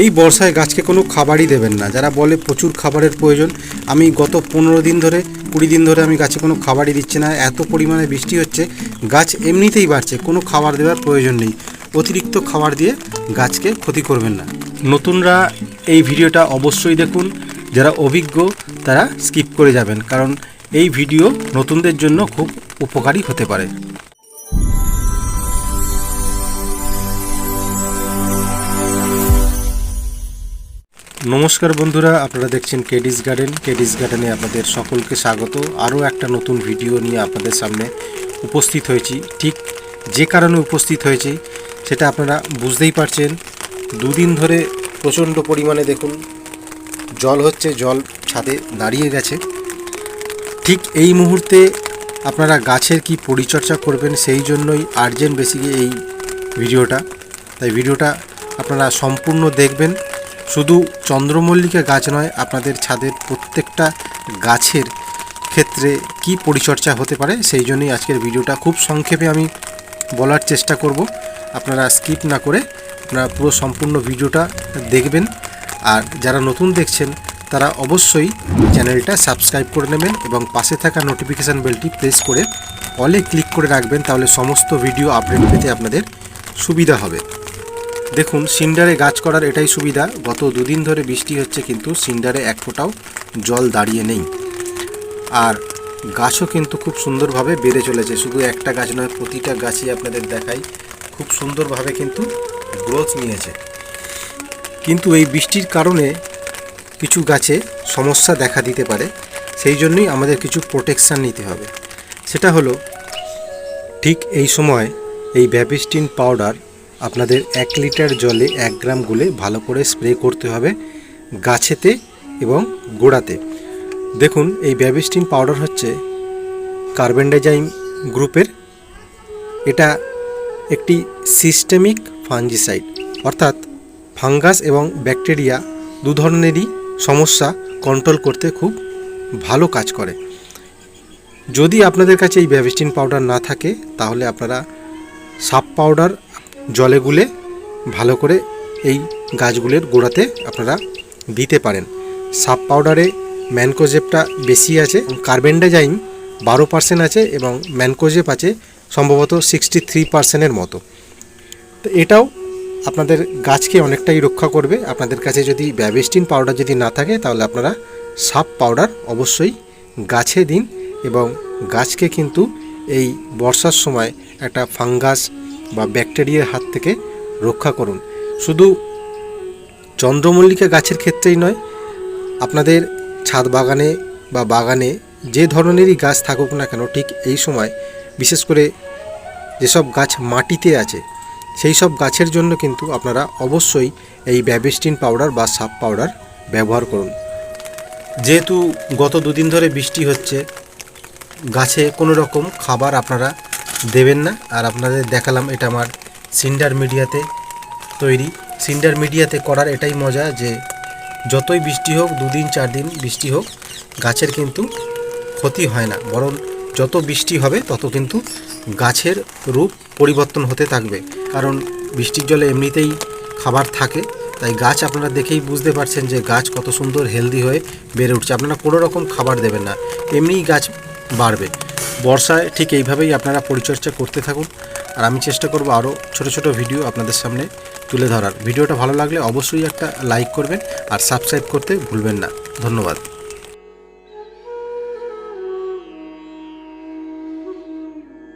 এই বর্ষায় গাছকে কোনো খাবারই দেবেন না। যারা বলে প্রচুর খাবারের প্রয়োজন, আমি গত 15 দিন ধরে 20 দিন ধরে আমি গাছে কোনো খাবারই দিচ্ছি না। এত পরিমাণে বৃষ্টি হচ্ছে, গাছ এমনিতেই বাড়ছে, কোনো খাবার দেওয়ার প্রয়োজন নেই। অতিরিক্ত খাবার দিয়ে গাছকে ক্ষতি করবেন না। নতুনরা এই ভিডিওটা অবশ্যই দেখুন, যারা অভিজ্ঞ তারা স্কিপ করে যাবেন, কারণ এই ভিডিও নতুনদের জন্য খুব উপকারী হতে পারে। নমস্কার বন্ধুরা, আপনারা দেখছেন কেডিস গার্ডেন। কেডিস গার্ডেনে আপনাদের সকলকে স্বাগত। আরও একটা নতুন ভিডিও নিয়ে আপনাদের সামনে উপস্থিত হয়েছি। ঠিক যে কারণে উপস্থিত হয়েছি সেটা আপনারা বুঝতেই পারছেন। দুদিন ধরে প্রচণ্ড পরিমাণে দেখুন জল হচ্ছে, জল ছাদে দাঁড়িয়ে গেছে। ঠিক এই মুহূর্তে আপনারা গাছের কি পরিচর্যা করবেন সেই জন্যই আর্জেন্ট বেসিকে এই ভিডিওটা। তাই ভিডিওটা আপনারা সম্পূর্ণ দেখবেন। শুধু চন্দ্রমল্লিকা গাছ নয়, আপনাদের ছাদের প্রত্যেকটা গাছের ক্ষেত্রে কি পরিচর্যা হতে পারে সেই জন্যই আজকের ভিডিওটা। খুব সংক্ষেপে আমি বলার চেষ্টা করব, আপনারা স্কিপ না করে আপনারা পুরো সম্পূর্ণ ভিডিওটা দেখবেন। আর যারা নতুন দেখছেন তারা অবশ্যই চ্যানেলটা সাবস্ক্রাইব করে নেবেন এবং পাশে থাকা নোটিফিকেশান বেলটি প্রেস করে অলে ক্লিক করে রাখবেন, তাহলে সমস্ত ভিডিও আপডেট পেতে আপনাদের সুবিধা হবে। দেখুন, সিন্ডারে গাছ করার এটাই সুবিধা, গত দুদিন ধরে বৃষ্টি হচ্ছে কিন্তু সিন্ডারে এক ফোঁটাও জল দাঁড়িয়ে নেই। আর গাছও কিন্তু খুব সুন্দরভাবে বেড়ে চলেছে। শুধু একটা গাছ নয়, প্রতিটা গাছই আপনাদের দেখাই খুব সুন্দরভাবে কিন্তু গ্রোথ নিয়েছে। কিন্তু এই বৃষ্টির কারণে কিছু গাছে সমস্যা দেখা দিতে পারে, সেই জন্যই আমাদের কিছু প্রোটেকশান নিতে হবে। সেটা হলো, ঠিক এই সময় এই ব্যাবিস্টিন পাউডার আপনাদের 1 লিটার জলে 1 গ্রাম গুলে ভালো করে স্প্রে করতে হবে গাছেতে এবং গোড়াতে। দেখুন, এই ব্যাবিস্টিন পাউডার হচ্ছে কার্বেন্ডাজাইম গ্রুপের। এটা একটি সিস্টেমিক ফাঞ্জিসাইড, অর্থাৎ ফাঙ্গাস এবং ব্যাকটেরিয়া দু ধরনেরই সমস্যা কন্ট্রোল করতে খুব ভালো কাজ করে। যদি আপনাদের কাছে এই ব্যাবিস্টিন পাউডার না থাকে তাহলে আপনারা সাপ পাউডার জলে গুলে ভালো করে এই গাছগুলোর গোড়াতে আপনারা দিতে পারেন। সাপ পাউডারে ম্যানকোজেবটা বেশি আছে, কার্বেন্ডাজাইম 12% আছে এবং ম্যানকোজেব আছে সম্ভবত 63%-এর মতো। তো এটাও আপনাদের গাছকে অনেকটাই রক্ষা করবে। আপনাদের কাছে যদি ব্যাবিস্টিন পাউডার যদি না থাকে তাহলে আপনারা সাপ পাউডার অবশ্যই গাছে দিন এবং গাছকে কিন্তু এই বর্ষার সময় একটা ফাঙ্গাস বা ব্যাকটেরিয়ার হাত থেকে রক্ষা করুন। শুধু চন্দ্রমল্লিকা গাছের ক্ষেত্রেই নয়, আপনাদের ছাদ বাগানে বা বাগানে যে ধরনেরই গাছ থাকুক না কেন, ঠিক এই সময় বিশেষ করে যেসব গাছ মাটিতে আছে সেই সব গাছের জন্য কিন্তু আপনারা অবশ্যই এই ব্যাবিস্টিন পাউডার বা সাপ পাউডার ব্যবহার করুন। যেহেতু গত দুদিন ধরে বৃষ্টি হচ্ছে, গাছে কোনো রকম খাবার আপনারা দেবেন না। আর আপনাদের দেখালাম, এটা আমার সিন্ডার মিডিয়াতে তৈরি। সিন্ডার মিডিয়াতে করার এটাই মজা যে যতই বৃষ্টি হোক, 2 দিন 4 দিন বৃষ্টি হোক, গাছের কিন্তু ক্ষতি হয় না, বরং যত বৃষ্টি হবে তত কিন্তু গাছের রূপ পরিবর্তন হতে থাকবে। কারণ বৃষ্টির জলে এমনিতেই খাবার থাকে, তাই গাছ আপনারা দেখেই বুঝতে পারছেন যে গাছ কত সুন্দর হেলদি হয়ে বেড়ে উঠছে। আপনারা কোনো রকম খাবার দেবেন না, এমনিই গাছ বাড়বে। বর্ষায় ঠিক এইভাবেই আপনারা পরিচর্যা করতে থাকুন। আর আমি চেষ্টা করব আরও ছোট ছোট ভিডিও আপনাদের সামনে তুলে ধরার। ভিডিওটা ভালো লাগলে অবশ্যই একটা লাইক করবেন আর সাবস্ক্রাইব করতে ভুলবেন না। ধন্যবাদ।